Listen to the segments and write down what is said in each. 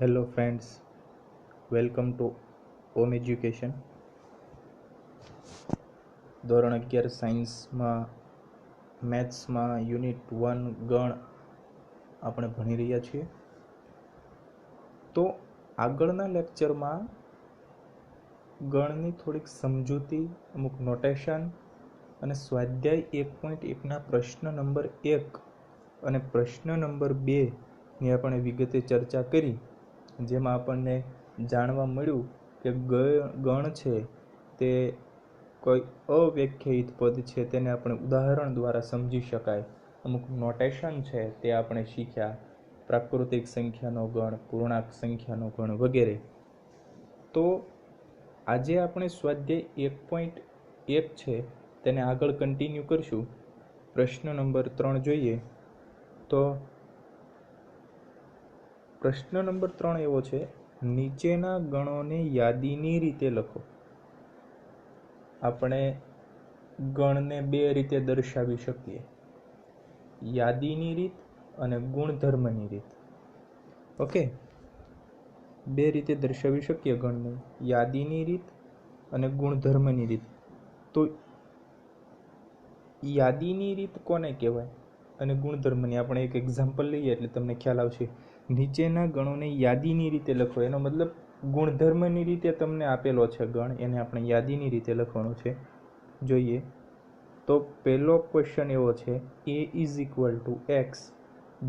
Hello friends, welcome to Om education. ધોરણ 11 સાયન્સમાં મેથ્સમાં unit 1 ગણ આપણે ભણી રહ્યા છીએ. તો આગળના લેક્ચરમાં ગણની થોડીક સમજૂતી, અમુક નોટેશન અને સ્વાધ્યાય 1.1ના પ્રશ્ન નંબર 1 અને પ્રશ્ન નંબર 2ની આપણે વિગતે ચર્ચા કરી, જેમાં આપણને જાણવા મળ્યું કે ગણ છે તે કોઈ અવ્યાખ્યાયિત પદ છે, તેને આપણે ઉદાહરણ દ્વારા સમજી શકાય. અમુક નોટેશન છે તે આપણે શીખ્યા, પ્રાકૃતિક સંખ્યાનો ગણ, પૂર્ણાંક સંખ્યાનો ગણ વગેરે. તો આજે આપણે સ્વાધ્યાય 1.1 છે તેને આગળ કન્ટિન્યુ કરશું. પ્રશ્ન નંબર 3 જોઈએ તો પ્રશ્ન નંબર 3 એવો છે: નીચેના ગણોને યાદીની રીતે લખો. આપણે ગણને બે રીતે દર્શાવી શકીએ, યાદીની રીત અને ગુણધર્મની રીત. ઓકે, બે રીતે દર્શાવી શકીએ ગણને, યાદીની રીત અને ગુણધર્મની રીત. તો યાદીની રીત કોને કહેવાય અને ગુણધર્મની આપણે એક એક્ઝામ્પલ લઈએ એટલે તમને ખ્યાલ આવશે. નીચેના ગણોને યાદીની રીતે લખો, એનો મતલબ ગુણધર્મની રીતે તમને આપેલો છે ગણ, એને આપણે યાદીની રીતે લખવાનો છે. જોઈએ તો પહેલો ક્વેશ્ચન એવો છે: a is equal to x,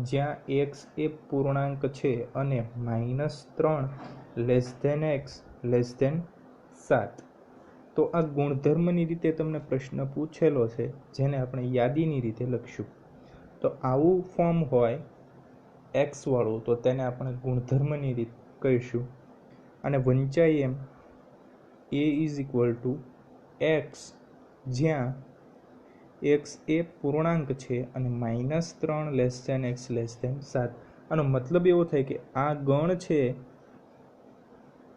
જ્યાં એક્સ એ પૂર્ણાંક છે અને -3 less than x less than 7. તો આ ગુણધર્મની રીતે તમને પ્રશ્ન પૂછેલો છે, જેને આપણે યાદીની રીતે લખશું. તો આવું ફોર્મ હોય એક્સ વાળું તો તેને આપણે ગુણધર્મની રીત કહીશું. અને વંચાય એમ a is equal to x, જ્યાં એક્સ એ પૂર્ણાંક છે અને -3 less than x less than 7. આનો મતલબ એવો થાય કે આ ગણ છે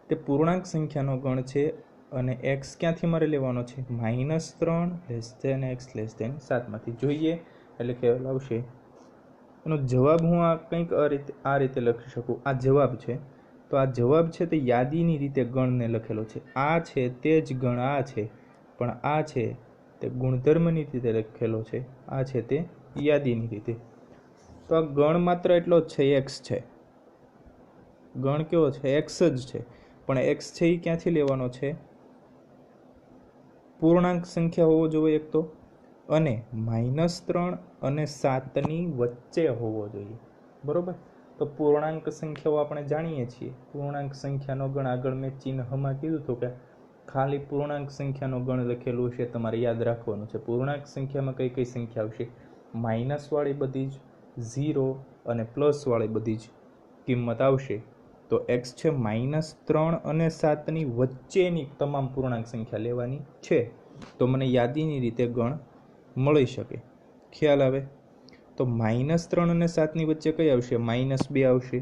તે પૂર્ણાંક સંખ્યાનો ગણ છે અને એક્સ ક્યાંથી મારે લેવાનો છે? -3 less than x less than 7માંથી. જોઈએ એટલે ખ્યાલ આવશે. એનો જવાબ હું કંઈક આ રીતે લખી શકું. આ જવાબ છે, તો આ જવાબ છે તે યાદીની રીતે ગણને લખેલો છે. આ છે તે જ ગણ આ છે, પણ આ છે તે ગુણધર્મની રીતે લખેલો છે, આ છે તે યાદીની રીતે. તો આ ગણ માત્ર એટલો જ છે, એક્સ છે. ગણ કેવો છે? એક્સ જ છે, પણ એક્સ છે એ ક્યાંથી લેવાનો છે? પૂર્ણાંક સંખ્યા હોવો જોઈએ એક તો, અને -3 અને 7ની વચ્ચે હોવો જોઈએ. બરોબર? તો પૂર્ણાંક સંખ્યાઓ આપણે જાણીએ છીએ. પૂર્ણાંક સંખ્યાનો ગણ આગળ મેં ચિહ્નમાં કીધું હતું કે ખાલી પૂર્ણાંક સંખ્યાનો ગણ લખેલું છે, તમારે યાદ રાખવાનું છે. પૂર્ણાંક સંખ્યામાં કઈ કઈ સંખ્યા આવશે? માઇનસ વાળી બધી જ, 0 અને પ્લસ વાળી બધી જ કિંમત આવશે. તો એક્સ છે -3 અને 7ની વચ્ચેની તમામ પૂર્ણાંક સંખ્યા લેવાની છે, તો મને યાદીની રીતે ગણ મળી શકે. ખ્યાલ આવે? તો -3 અને 7ની વચ્ચે કઈ આવશે? -2 આવશે,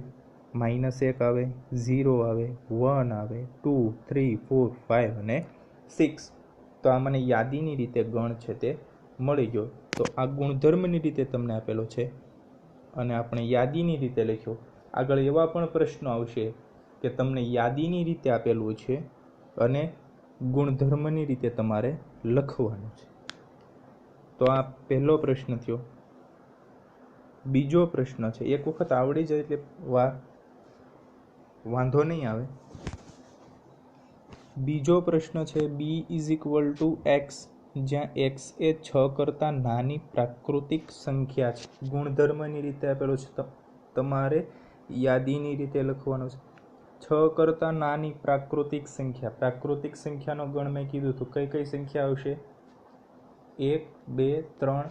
-1 આવે, 0 આવે, 1 આવે, 2, 3, 4, 5 અને 6. તો આ મને યાદીની રીતે ગણ છે તે મળી ગયો. તો આ ગુણધર્મની રીતે તમને આપેલો છે અને આપણે યાદીની રીતે લખ્યો. આગળ એવા પણ પ્રશ્નો આવશે કે તમને યાદીની રીતે આપેલું છે અને ગુણધર્મની રીતે તમારે લખવાનું છે. તો આ પહેલો પ્રશ્ન થયો. બીજો પ્રશ્ન છે, એક વખત આવડી જાય એટલે વાંધો નહીં આવે. બીજો પ્રશ્ન છે: B is equal to x, જ્યાં એક્સ એ 6 કરતાં નાની પ્રાકૃતિક સંખ્યા છે. ગુણધર્મની રીતે આપેલો છે, તમારે યાદીની રીતે લખવાનો છે. 6 કરતાં નાની પ્રાકૃતિક સંખ્યા. પ્રાકૃતિક સંખ્યાનો ગણ મેં કીધું હતું, કઈ કઈ સંખ્યા આવશે? 1, 2, 3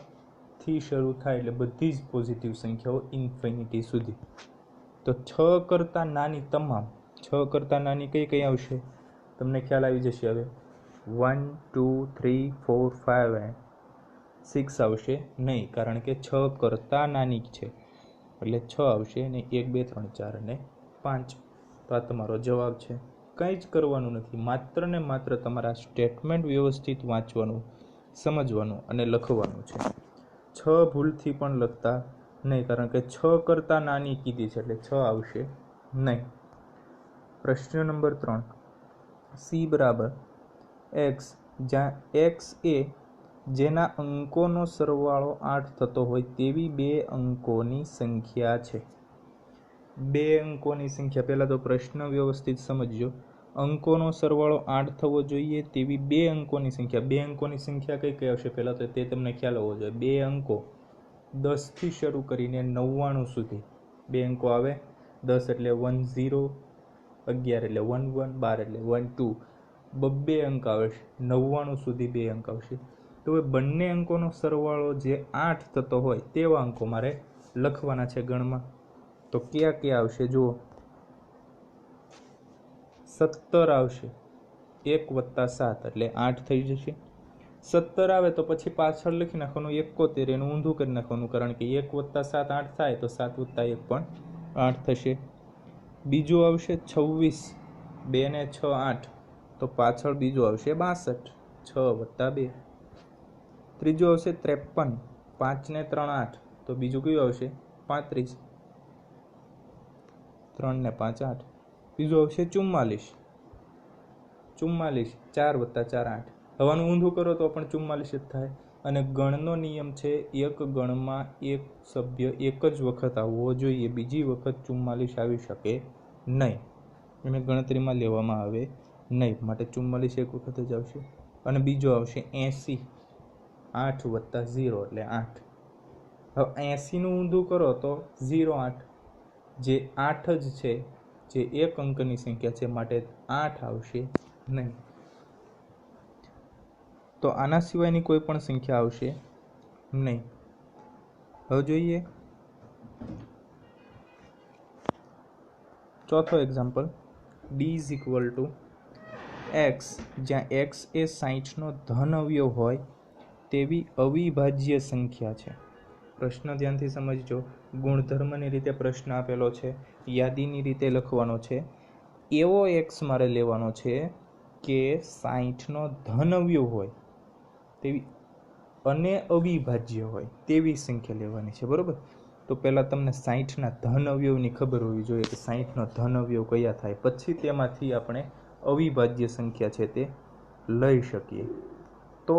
થી શરૂ થાય એટલે બધી જ પોઝિટિવ સંખ્યાઓ ઇન્ફિનિટી સુધી. તો 6 કરતાં નાની તમામ, 6 કરતાં નાની કઈ કઈ આવશે? તમને ખ્યાલ આવી જશે. હવે 1, 2, 3, 4, 5 અને 6 આવશે નહીં, કારણ કે 6 કરતાં નાની છે એટલે 6 આવશે અને 1, 2, 3, 4 અને 5. તો આ તમારો જવાબ છે. કંઈ જ કરવાનું નથી, માત્ર ને માત્ર તમારા સ્ટેટમેન્ટ વ્યવસ્થિત વાંચવાનું, સમજવાનું અને લખવાનું છે. 6 ભૂલથી પણ લખતા નહીં, કારણ કે 6 કરતાં નાની કીધી છે એટલે 6 આવશે નહીં. પ્રશ્ન નંબર 3, સી બરાબર એક્સ, જ્યાં એક્સ એ જેના અંકોનો સરવાળો 8 થતો હોય તેવી 2 અંકોની સંખ્યા છે. 2 અંકોની સંખ્યા. પહેલાં તો પ્રશ્ન વ્યવસ્થિત સમજજો. અંકોનો સરવાળો 8 થવો જોઈએ તેવી 2 અંકોની સંખ્યા. 2 અંકોની સંખ્યા કઈ કઈ આવશે પહેલાં તો તે તમને ખ્યાલ હોવો જોઈએ. 2 અંકો 10થી શરૂ કરીને 99 સુધી 2 અંકો આવે. 10 એટલે 10, 11 એટલે 11, 12 એટલે 12, 2 અંક આવશે. 99 સુધી 2 અંક આવશે. તો હવે બંને અંકોનો સરવાળો જે 8 થતો હોય તેવા અંકો મારે લખવાના છે ગણમાં. તો કયા કયા આવશે જુઓ. 17 આવશે. 1 + 7 એટલે 8 થઈ જશે. 17 આવે તો પછી પાછળ લખી નાખવાનું 71, એનું ઊંધું કરી નાખવાનું, કારણ કે 1 + 7 8 થાય તો 7 + 1 પણ 8 થશે. બીજું આવશે 26. 2 ને 6 8, તો પાછળ બીજું આવશે 62, 6 + 2. ત્રીજું આવશે 53. 5 ને 3 8, તો બીજું કયું આવશે 35, 3 ને 5 8. બીજું આવશે 44. 44 4 + 4 8. હવાનું ઊંધું કરો તો પણ 44 જ થાય. અને ગણનો નિયમ છે એક ગણમાં એક સભ્ય એક જ વખત આવવો જોઈએ, બીજી વખત 44 આવી શકે નહીં, એને ગણતરીમાં લેવામાં આવે નહીં, માટે 44 એક વખત જ આવશે. અને બીજો આવશે 80. 8 + 0 એટલે 8. હવે 80નું ઊંધું કરો તો 08, જે 8 જ છે, જે એક અંકની સંખ્યા છે, માટે 8 આવશે નહીં. તો આના સિવાયની કોઈ પણ સંખ્યા આવશે નહીં. હવે જોઈએ ચોથો એક્ઝામ્પલ. d = x, જ્યાં x એ 60નો ધન અવયવ હોય તેવી અવિભાજ્ય સંખ્યા છે. પ્રશ્ન ધ્યાનથી સમજજો. ગુણધર્મની રીતે પ્રશ્ન આપેલો છે, યાદીની રીતે લખવાનો છે. એવો x મારે લેવાનો છે કે 60નો ધન અવયવ હોય તેવી અને અવિભાજ્ય હોય તેવી સંખ્યા લેવાની છે, બરોબર. તો પહેલાં તમને 60ના ધન અવયવની ખબર હોવી જોઈએ કે 60નો ધન અવયવ કયા થાય, પછી તેમાંથી આપણે અવિભાજ્ય સંખ્યા છે તે લઈ શકીએ. તો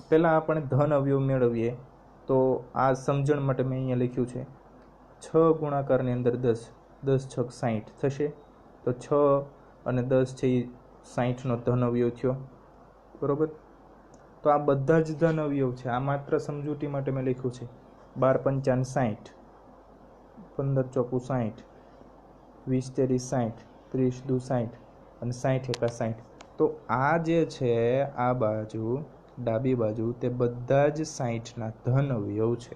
પહેલાં આપણે ધન અવયવ મેળવીએ. તો આ સમજણ માટે મેં અહીંયા લખ્યું છે 6 ગુણાકારની અંદર 10, 10 × 6 = 60 થશે. તો 6 અને 10 છે એ 60નો ધન અવયવ થયો, બરોબર. તો આ બધા જ ધન અવયવ છે. આ માત્ર સમજૂતી માટે મેં લખ્યું છે. 12 × 5 = 60, 15 × 4 = 60, 20 × 3 = 60, 30 × 2 = 60 અને 60 × 1 = 60. તો આ જે છે આ બાજુ ડાબી બાજુ તે બધા જ 60ના ધન અવયવ છે.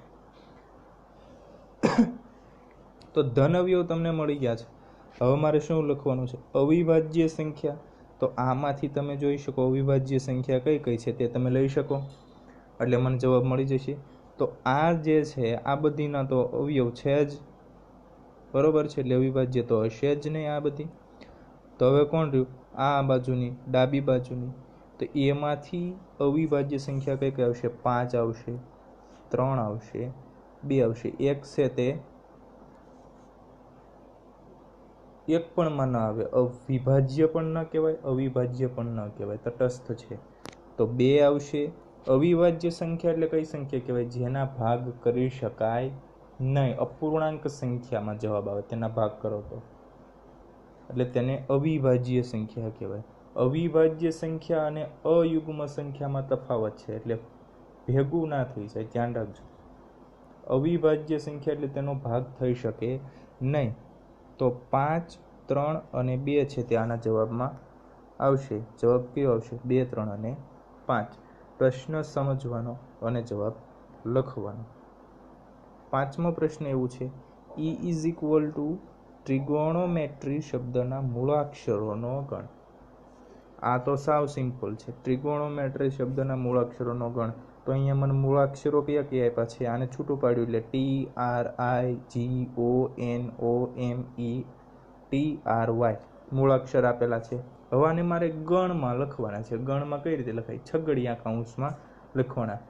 તો ધન અવયવ તમને મળી ગયા છે. હવે મારે શું લખવાનું છે? અવિભાજ્ય સંખ્યા. તો આમાંથી તમે જોઈ શકો અવિભાજ્ય સંખ્યા કઈ કઈ છે તે તમે લઈ શકો, એટલે મને જવાબ મળી જશે. તો આ જે છે આ બધીના તો અવયવ છે જ, બરોબર છે, એટલે અવિભાજ્ય તો હશે જ નહીં આ બધી. તો હવે કોણ રહ્યું? આ બાજુની ડાબી બાજુની. તો એમાંથી અવિભાજ્ય સંખ્યા કઈ કઈ આવશે? 5 આવશે, 3 આવશે, 2 આવશે. 1 છે તે એક પણ માં ન આવે, અવિભાજ્ય પણ ન કહેવાય, અવિભાજ્ય પણ ન કહેવાય, તટસ્થ છે. તો 2 આવશે. અવિભાજ્ય સંખ્યા એટલે કઈ સંખ્યા કહેવાય? જેના ભાગ કરી શકાય નહીં. અપૂર્ણાંક સંખ્યામાં જવાબ આવે, તેના ભાગ કરો તો, એટલે તેને અવિભાજ્ય સંખ્યા કહેવાય. અવિભાજ્ય સંખ્યા અને અયુગ્મ સંખ્યામાં તફાવત છે, એટલે ભેગું ના થઈ જાય, ધ્યાન રાખજો. અવિભાજ્ય સંખ્યા એટલે તેનો ભાગ થઈ શકે નહીં. તો 5, 3 અને 2 છે તે આના જવાબમાં આવશે. જવાબ કયો આવશે? 2, 3 અને 5. પ્રશ્ન સમજવાનો અને જવાબ લખવાનો. પાંચમો પ્રશ્ન એવું છે, E = ત્રિગોણોમેટ્રી શબ્દના મૂળાક્ષરોનો ગણ. આ તો સાવ સિમ્પલ છે. ત્રિગોણોમેટ્રી શબ્દના મૂળાક્ષરોનો ગણ. તો અહીંયા મને મૂળાક્ષરો કયા કયા આપ્યા છે? આને છૂટું પાડ્યું એટલે TRIGONOME મૂળાક્ષર આપેલા છે. હવે આને મારે ગણમાં લખવાના છે. ગણમાં કઈ રીતે લખાય? છગડીયા કૌંસમાં લખવાના.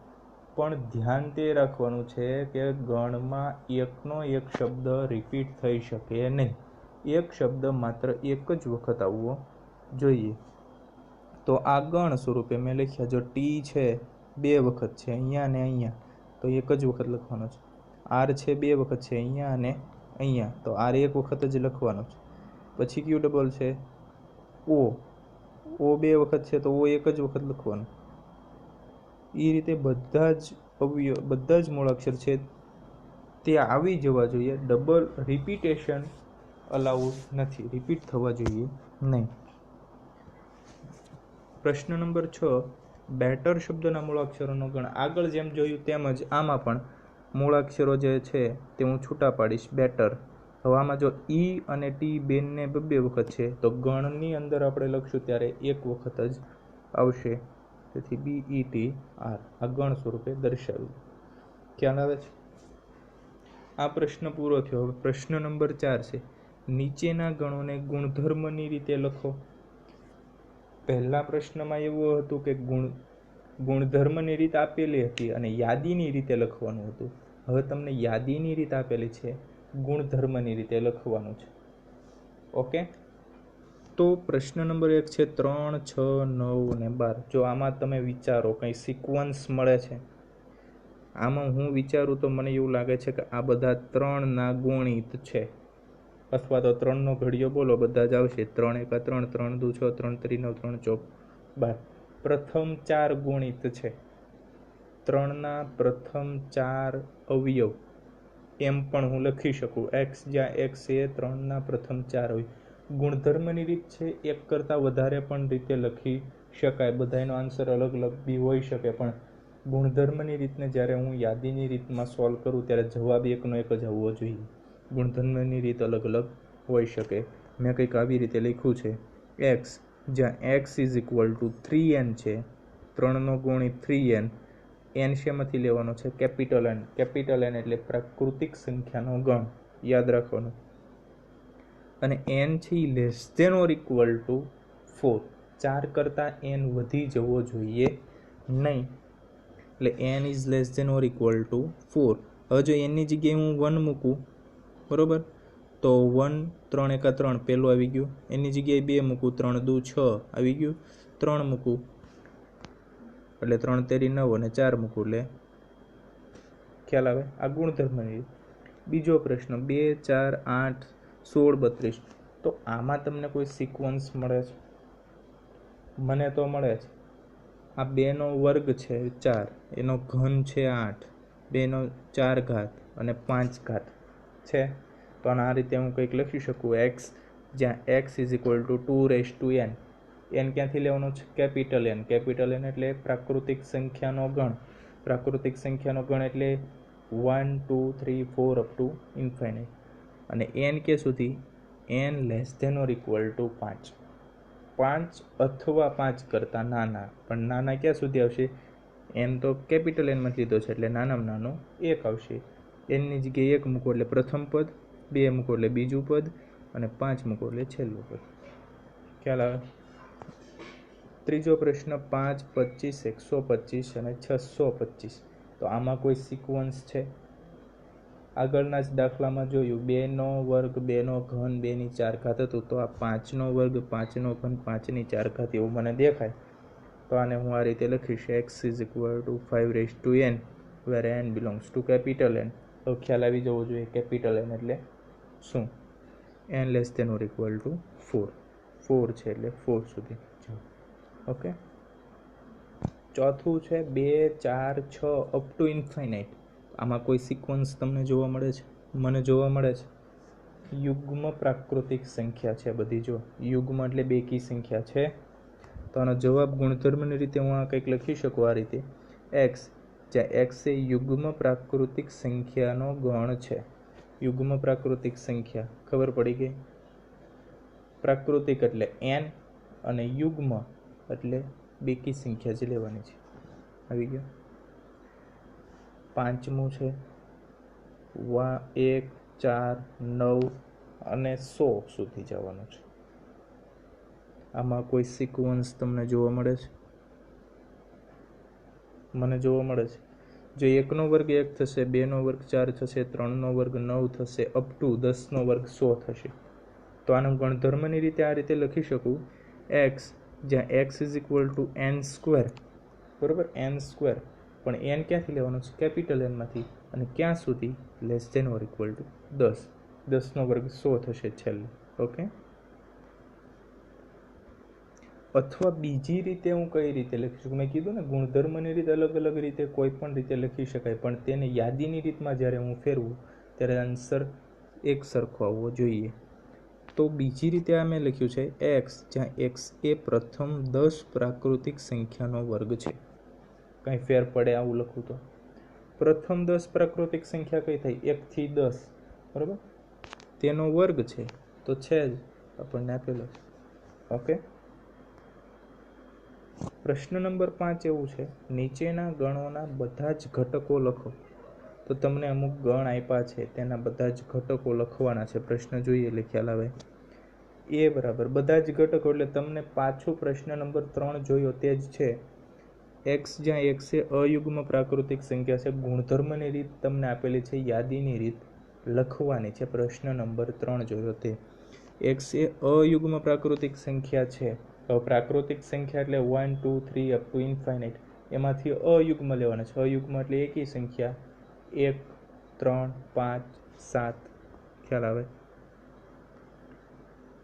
પણ ધ્યાન તે રાખવાનું છે કે ગણમાં એકનો એક શબ્દ રિપીટ થઈ શકે નહીં. એક શબ્દ માત્ર એક જ વખત આવવો જોઈએ. તો આ ગણ સ્વરૂપે મેં લખ્યા. જો ટી છે 2 વખત છે અહીંયા અને અહીંયા, તો એક જ વખત લખવાનો છે. આર છે 2 વખત છે અહીંયા અને અહીંયા, તો આર એક વખત જ લખવાનો છે. પછી ક્યુ ડબલ છે ઓ 2 વખત છે તો ઓ એક જ વખત લખવાનું. એ રીતે બધા જ મૂળાક્ષર છે તે આવી જવા જોઈએ. ડબલ રિપીટેશન અલાઉડ નથી, રિપીટ થવા જોઈએ નહીં. પ્રશ્ન નંબર 6, બેટર શબ્દના મૂળાક્ષરોનો ગણ. આગળ જેમ જોયું તેમ જ આમાં પણ મૂળાક્ષરો જે છે તે હું છૂટા પાડીશ. બેટર. હવે આમાં જો ઈ અને ટી બેનને 2 વખત છે તો ગણની અંદર આપણે લખશું ત્યારે એક વખત જ આવશે. તેથી BETR આ ગણ સ્વરૂપે દર્શાવ્યું. ખ્યાલ આવે છે? આ પ્રશ્ન પૂરો થયો. હવે પ્રશ્ન નંબર 4 છે, નીચેના ગણોને ગુણધર્મની રીતે લખો. પહેલા પ્રશ્નમાં એવું હતું કે ગુણધર્મની રીત આપેલી હતી અને યાદીની રીતે લખવાનું હતું. હવે તમને યાદીની રીત આપેલી છે, ગુણધર્મની રીતે લખવાનું છે. ઓકે. તો પ્રશ્ન નંબર 1 છે 3, 6, 9 અને 12. જો આમાં તમે વિચારો કંઈ સિક્વન્સ મળે છે. આમાં હું વિચારું તો મને એવું લાગે છે કે આ બધા 3ના ગુણિત છે, અથવા તો 3નો ઘડિયો બોલો બધા જ આવશે. 3 × 3, 3 × 2 = 6, 3 × 3 = 9, 3 × 4 = 12. પ્રથમ 4 ગુણિત છે. 3ના પ્રથમ 4 અવયવ એમ પણ હું લખી શકું. x જ્યાં x એ 3ના પ્રથમ 4 અવયવ. ગુણધર્મની રીત છે, એક કરતાં વધારે પણ રીતે લખી શકાય. બધાનો આન્સર અલગ અલગ બી હોઈ શકે, પણ ગુણધર્મની રીતને જ્યારે હું યાદીની રીતમાં સોલ્વ કરું ત્યારે જવાબ એકનો એક જ આવવો જોઈએ. ગુણધર્મની રીત અલગ અલગ હોઈ શકે. મેં કંઈક આવી રીતે લખ્યું છે. x જ્યાં x = 3n છે, 3નો ગુણિત 3n. n શેમાંથી લેવાનો છે? Capital N. કેપિટલ N એટલે પ્રાકૃતિક સંખ્યાનો ગણ, યાદ રાખવાનું. અને n છે એ < > 4. 4 કરતાં n વધી જવો જોઈએ નહીં. એટલે n is < > 4. હવે જો n ની જગ્યાએ હું 1 મૂકું, બરોબર, તો 1 3 × 3 પહેલું આવી ગયું. એની જગ્યાએ 2 મૂકું, 3 × 2 = 6 આવી ગયું. 3 મૂકું એટલે 3 × 3 = 9 અને 4 મૂકું એટલે ખ્યાલ આવે. આ ગુણધર્મની. બીજો પ્રશ્ન 2, 4, 8, 16, 32. તો આમાં તમને કોઈ સિક્વન્સ મળે છે? મને તો મળે છે. આ 2નો વર્ગ છે 4, એનો ઘન છે 8, 2નો 4 ઘાત અને 5 ઘાત છે. તો આ રીતે હું કંઈક લખી શકું. x જ્યાં x = 2n. n ક્યાંથી લેવાનો છે? Capital N. કેપિટલ N એટલે પ્રાકૃતિક સંખ્યાનો ગણ. પ્રાકૃતિક સંખ્યાનો ગણ એટલે 1, 2, 3, 4 up to infinite. અને n કે સુધી? n < > 5. 5 અથવા 5 કરતાં નાના. પણ નાના ક્યાં સુધી આવશે? n તો કેપિટલ N માંથી લીધો છે એટલે નાનામાં નાનો 1 આવશે. n ની જગ્યાએ 1 મૂકો એટલે પ્રથમ પદ, 2 મૂકો એટલે બીજું પદ અને 5 મૂકો એટલે છેલ્લું પદ. ખ્યાલ આવે? ત્રીજો પ્રશ્ન 5, 25, 125 અને 625. તો આમાં કોઈ સિક્વન્સ છે? આગળના જ દાખલામાં જોયું 2નો વર્ગ 2નો ઘન 2ની 4 ઘાત હતું. તો આ 5નો વર્ગ 5નો ઘન 5ની 4 ઘાત એવું મને દેખાય. તો આને હું આ રીતે લખીશ. x = 5n where n belongs to capital N. તો ખ્યાલ આવી જવો જોઈએ કેપિટલ N એટલે શું? n < > 4. 4 છે એટલે 4 સુધી. ઓકે. ચોથું છે 2, 4, 6 up to infinite. આમાં કોઈ સિક્વન્સ તમને જોવા મળે છે? મને જોવા મળે છે. યુગ્મ પ્રાકૃતિક સંખ્યા છે બધી. જો યુગ્મ એટલે બેકી સંખ્યા છે. તો આનો જવાબ ગુણધર્મની રીતે હું આ કંઈક લખી શકું આ રીતે. x જ્યાં x એ યુગ્મ પ્રાકૃતિક સંખ્યાનો ગણ છે. યુગ્મ પ્રાકૃતિક સંખ્યા ખબર પડી ગઈ? પ્રાકૃતિક એટલે n અને યુગ્મ એટલે બેકી સંખ્યા જ લેવાની છે. આવી ગયો. પાંચમું છે 1, 4, 9 અને 100 સુધી જવાનું છે. આમાં કોઈ સિક્વન્સ તમને જોવા મળે છે? મને જોવા મળે છે. જો 1નો વર્ગ 1 થશે, 2નો વર્ગ 4 થશે, 3નો વર્ગ 9 થશે, અપ ટુ 10નો વર્ગ 100 થશે. તો આનું ગુણધર્મની રીતે આ રીતે લખી શકું એક્સ, જ્યાં x is equal to n square, બરાબર, એન સ્ક્વેર, પણ એન ક્યાંથી લેવાનો છે? કેપિટલ એનમાંથી, અને ક્યાં સુધી? Less than or equal to 10. 10નો વર્ગ 100 થશે છેલ્લે. ઓકે. અથવા બીજી રીતે હું કઈ રીતે લખી શકું? મેં કીધું ને ગુણધર્મની રીતે અલગ અલગ રીતે કોઈ પણ રીતે લખી શકાય, પણ તેને યાદીની રીતમાં જ્યારે હું ફેરવું ત્યારે આન્સર એક સરખો આવવો જોઈએ. તો બીજી રીતે આ મેં લખ્યું છે એક્સ, જ્યાં એક્સ એ પ્રથમ 10 પ્રાકૃતિક સંખ્યાનો વર્ગ છે. કંઈ ફેર પડે આવું લખું તો? પ્રથમ 10 પ્રાકૃતિક સંખ્યા કઈ થઈ? 1 થી 10, બરાબર, તેનો વર્ગ છે, તો છે જ આપણને આપેલો. ઓકે. પ્રશ્ન નંબર 5 એવું છે, નીચેના ગણોના બધા જ ઘટકો લખો. તો તમને અમુક ગણ આપ્યા છે, તેના બધા જ ઘટકો લખવાના છે. પ્રશ્ન જોઈએ એટલે ખ્યાલ આવે. એ બરાબર, બધા જ ઘટકો એટલે તમને પાછું પ્રશ્ન નંબર 3 જોયો તે જ છે. એક્સ, જ્યાં એક્સ એ અયુગ્મ પ્રાકૃતિક સંખ્યા છે. ગુણધર્મની રીત તમને આપેલી છે, યાદીની રીત લખવાની છે. પ્રશ્ન નંબર 3 જોયો તે. એક્સ એ અયુગ્મ પ્રાકૃતિક સંખ્યા છે. પ્રાકૃતિક સંખ્યા એટલે 1 2 3 અપ ટુ ઇન્ફાઇનાઇટ, એમાંથી અયુગ્મ લેવાના છે. અયુગ્મ એટલે એકી સંખ્યા, 1 3 5 7, ખ્યાલ આવે?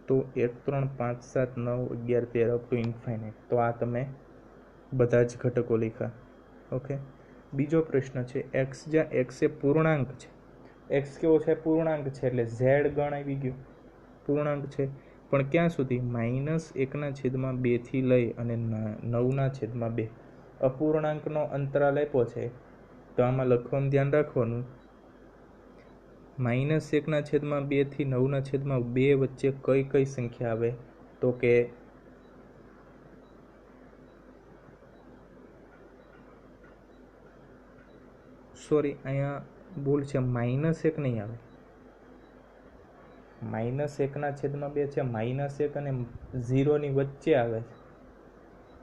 તો 1 3 5 7 9 11 13 અપ ટુ ઇન્ફાઇનાઇટ. તો આ તમે બધા જ ઘટકો લખ્યા. ઓકે. બીજો પ્રશ્ન છે, એક્સ, જ્યાં એક્સ એ પૂર્ણાંક છે. એક્સ કેવો છે? પૂર્ણાંક છે, એટલે ઝેડ ગણ આવી ગયો. પૂર્ણાંક છે, પણ ક્યાં સુધી? -1/2 થી લઈ અને 9/2. અપૂર્ણાંકનો અંતરાલ આપ્યો છે, તો આમાં લખવાનું ધ્યાન રાખવાનું, -1/2 થી 9/2 વચ્ચે કઈ કઈ સંખ્યા આવે? તો કે સોરી, અહીંયા ભૂલ છે, -1 નહીં આવે, -1/2 છે. -1 અને 0 ની વચ્ચે આવે છે,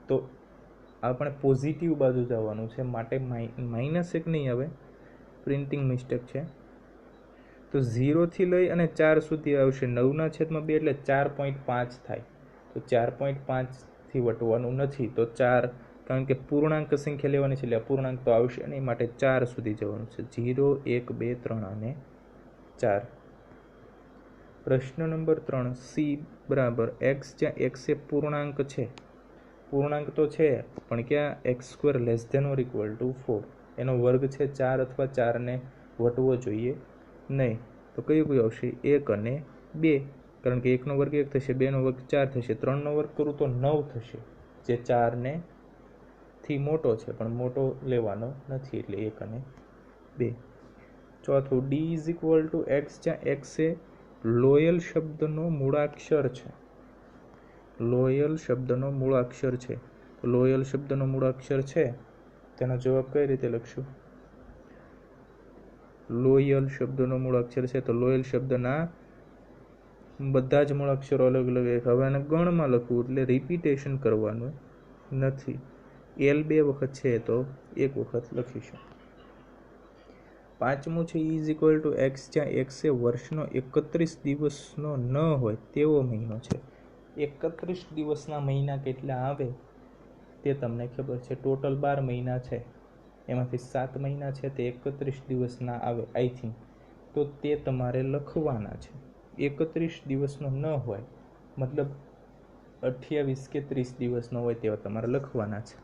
તો આપણે પોઝિટિવ બાજુ જવાનું છે, માટે -1 નહીં આવે, પ્રિન્ટિંગ મિસ્ટેક છે. તો 0 થી લઈ અને 4 સુધી આવશે. 9/2 એટલે 4.5 થાય, તો 4.5 થી વટવાનું નથી, તો 4, કારણ કે પૂર્ણાંક સંખ્યા લેવાની છે એટલે અપૂર્ણાંક તો આવશે નહીં, માટે 4 સુધી જવાનું છે. 0 1 2 3 અને 4. પ્રશ્ન નંબર 3 સી બરાબર, એક્સ, જ્યાં એક્સ એ પૂર્ણાંક છે. પૂર્ણાંક તો છે, પણ ક્યાં? x² less than or equal to 4. એનો વર્ગ છે 4 અથવા 4ને વટવો જોઈએ નહીં. તો કયું કયું આવશે? 1 અને 2, કારણ કે 1નો વર્ગ 1 થશે, 2નો વર્ગ 4 થશે, 3નો વર્ગ કરું તો 9 થશે, જે 4 થી મોટો છે, પણ મોટો લેવાનો નથી, એટલે 1 અને 2. ચોથું, D is equal to x, જ્યાં એક્સ એ લોયલ શબ્દનો મૂળાક્ષર છે. લોયલ શબ્દનો મૂળાક્ષર છે. તો લોયલ શબ્દનો મૂળાક્ષર છે, તેનો જવાબ કઈ રીતે લખશું? લોયલ શબ્દનો મૂળાક્ષર છે, તો લોયલ શબ્દના બધા જ મૂળાક્ષરો અલગ અલગ. હવે આને ગણમાં લખવું એટલે રિપીટેશન કરવાનું નથી. એલ 2 વખત છે, તો 1 વખત લખીશું. પાંચમું છે, ઇઝ ઇક્વલ ટુ એક્સ, જ્યાં એક્સ એ વર્ષનો 31 દિવસનો ન હોય તેવો મહિનો છે. 31 દિવસના મહિના કેટલા આવે તે તમને ખબર છે. ટોટલ 12 મહિના છે, એમાંથી 7 મહિના છે તે 31 દિવસના આવે, આઈ થિંક. તો તે તમારે લખવાના છે. 31 દિવસનો ન હોય, મતલબ 28 કે 30 દિવસનો હોય તેવા તમારે લખવાના છે.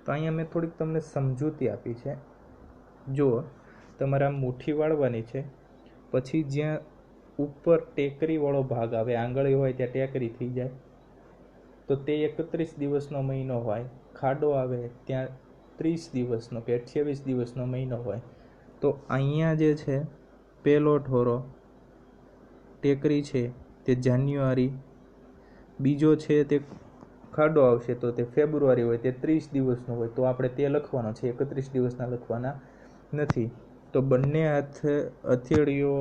તો અહીંયા મેં થોડીક તમને સમજૂતી આપી છે. જો તમારે આમ મુઠ્ઠી વાળવાની છે, પછી જ્યાં ઉપર ટેકરીવાળો ભાગ આવે, આંગળી હોય ત્યાં ટેકરી થઈ જાય, તો તે 31 દિવસનો મહિનો હોય. ખાડો આવે ત્યાં 30 દિવસનો કે 28 દિવસનો મહિનો હોય. તો અહીંયા જે છે પહેલો ઠોરો ટેકરી છે તે જાન્યુઆરી, બીજો છે તે ખાડો આવશે તો તે ફેબ્રુઆરી હોય, તે 30 દિવસનો હોય, તો આપણે તે લખવાનો છે, 31 દિવસના લખવાના નથી. તો બંને હાથ હથેળીઓ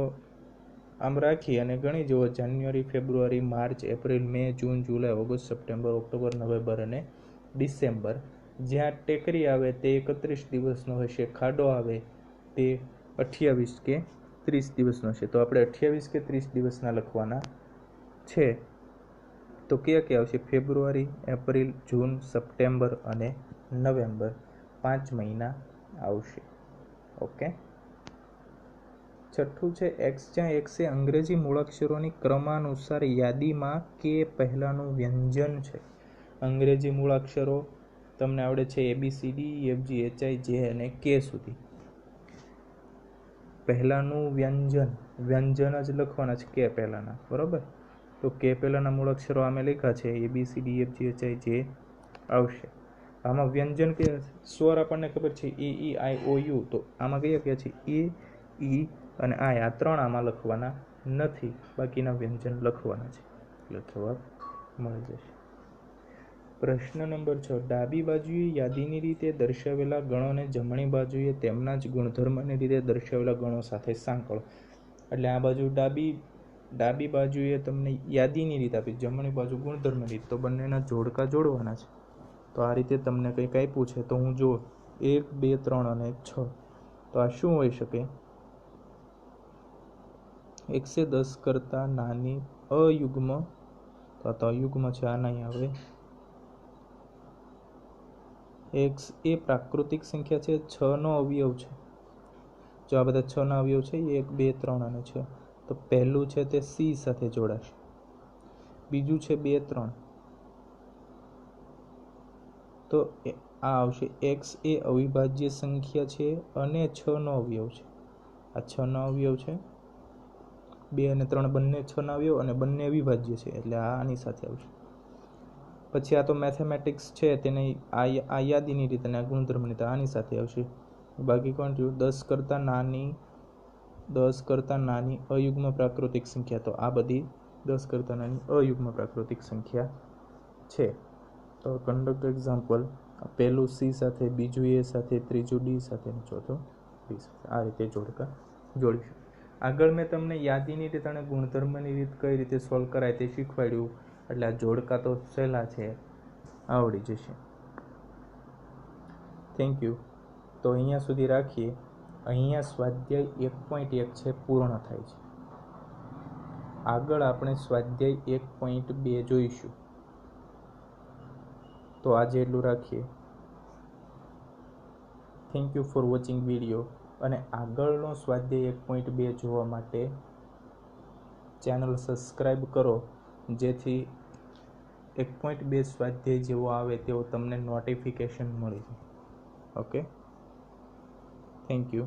આમ રાખી અને ગણી જુઓ, જાન્યુઆરી, ફેબ્રુઆરી, માર્ચ, એપ્રિલ, મે, જૂન, જુલાઈ, ઓગસ્ટ, સપ્ટેમ્બર, ઓક્ટોબર, નવેમ્બર અને ડિસેમ્બર. જ્યાં ટેકરી આવે તે 31 દિવસનો હશે, ખાડો આવે તે 28 કે 30 દિવસનો હશે. તો આપણે 28 કે 30 દિવસના લખવાના છે તો કયા કયા આવશે? ફેબ્રુઆરી, એપ્રિલ, જૂન, સપ્ટેમ્બર અને નવેમ્બર, 5 મહિના આવશે. ઓકે. છઠ્ઠું છે એક્સ, જ્યાં એક્સ એ અંગ્રેજી મૂળાક્ષરોની ક્રમાનુસાર યાદીમાં કે પહેલાંનું વ્યંજન છે. અંગ્રેજી મૂળાક્ષરો તમને આવડે છે ABCD, EFG, HI, J અને K સુધી. પહેલાંનું વ્યંજન જ લખવાના છે કે પહેલાંના, બરાબર? તો કે પહેલાંના મૂળાક્ષરો આમે લખ્યા છે ABCD, EFG, HI, J આવશે. આમાં વ્યંજન કે સ્વર આપણને ખબર છે EEIOU, તો આમાં કયા છે? E, અને આ 3 આમાં લખવાના નથી, બાકીના વ્યંજન લખવાના છે. એટલે જવાબ મળી જશે. પ્રશ્ન નંબર 6, ડાબી બાજુએ યાદીની રીતે દર્શાવેલા ગણોને જમણી બાજુએ તેમના જ ગુણધર્મની રીતે દર્શાવેલા ગણો સાથે સાંકળો. એટલે આ બાજુ ડાબી બાજુએ તમને યાદીની રીત આપી, જમણી બાજુ ગુણધર્મની રીત, તો બંનેના જોડકા જોડવાના છે. તો આ રીતે તમને કંઈક આપ્યું છે તો હું જો 1, 2, 3 અને 6, તો આ શું હોઈ શકે? 110 કરતાં નાની અયુગ્મ, તો આ તો અયુગ્મ છે, આ નહીં આવે. એક્સ એ પ્રાકૃતિક સંખ્યા છે, 6નો અવયવ છે. જો આ બધા 6ના અવયવ છે, 1, 2, 3 અને 6, તો પહેલું છે તે C સાથે જોડાશે, બીજું છે 2, 3, તો આ આવશે. એક્સ એ અવિભાજ્ય સંખ્યા છે અને 6નો અવયવ છે. આ 6નો અવયવ છે, 2 અને 3 બંને 6ના અવયવ અને બંને અવિભાજ્ય છે, એટલે આ આની સાથે આવશે. પછી આ તો મેથેમેટિક્સ છે, તેને આ યાદીની રીતે અને આ ગુણધર્મની રીતે આની સાથે આવશે. બાકી કોણ થયું? 10 કરતાં નાની અયુગ્મ પ્રાકૃતિક સંખ્યા, તો આ બધી 10 કરતાં નાની અયુગ્મ પ્રાકૃતિક સંખ્યા છે. તો કંડક્ટ એક્ઝામ્પલ, પહેલું C સાથે, બીજું A સાથે, ત્રીજું D સાથે અને ચોથું B સાથે. આ રીતે જોડકા જોડીશું. આગળ મેં તમને યાદીની રીત અને ગુણધર્મની રીત કઈ રીતે સોલ્વ કરાય તે શીખવાડ્યું, એટલે આ જોડકા તો સહેલા છે, આવડી જશે. Thank you. તો અહીંયા સુધી રાખીએ. અહીંયા સ્વાધ્યાય 1.1 છે પૂર્ણ થાય છે. આગળ આપણે સ્વાધ્યાય 1.2 જોઈશું. તો આજે એટલું રાખીએ. Thank you for watching video. અને આગળનો સ્વાધ્યાય 1.2 જોવા માટે ચેનલ સબસ્ક્રાઈબ કરો, જેથી 1.2 સ્વાધ્યાય જેવો આવે તેવો તમને નોટિફિકેશન મળી જાય. Okay, thank you.